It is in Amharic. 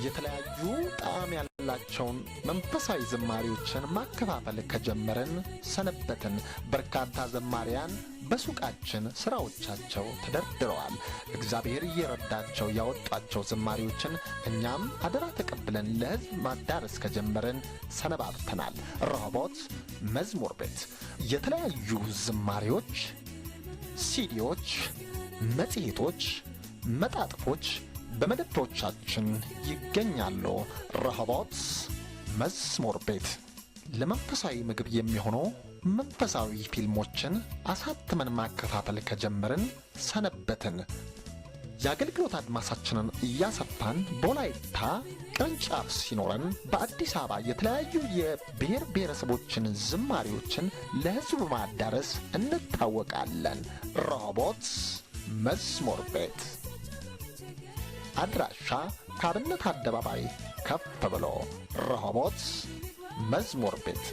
የተለያዩ ጣዕም ያላቸውን መንፈሳዊ ዝማሬዎችን ማከፋፈል ከጀመርን ሰነበትን። በርካታ ዘማሪያን በሱቃችን ስራዎቻቸው ተደርድረዋል። እግዚአብሔር እየረዳቸው ያወጣቸው ዝማሬዎችን እኛም አደራ ተቀብለን ለሕዝብ ማዳረስ ከጀመርን ሰነባብተናል። ረሆቦት መዝሙር ቤት የተለያዩ ዝማሬዎች፣ ሲዲዎች፣ መጽሔቶች፣ መጣጥፎች በመደብሮቻችን ይገኛሉ። ረሆቦት መዝሙር ቤት ለመንፈሳዊ ምግብ የሚሆኑ መንፈሳዊ ፊልሞችን አሳትመን ማከፋፈል ከጀመርን ሰነበትን። የአገልግሎት አድማሳችንን እያሰፋን በወላይታ ቅርንጫፍ ሲኖረን በአዲስ አበባ የተለያዩ የብሔር ብሔረሰቦችን ዝማሬዎችን ለሕዝብ ማዳረስ እንታወቃለን። ረሆቦት መዝሙር ቤት አድራሻ ከአብነት አደባባይ ከፍ ብሎ ረሆቦት መዝሙር ቤት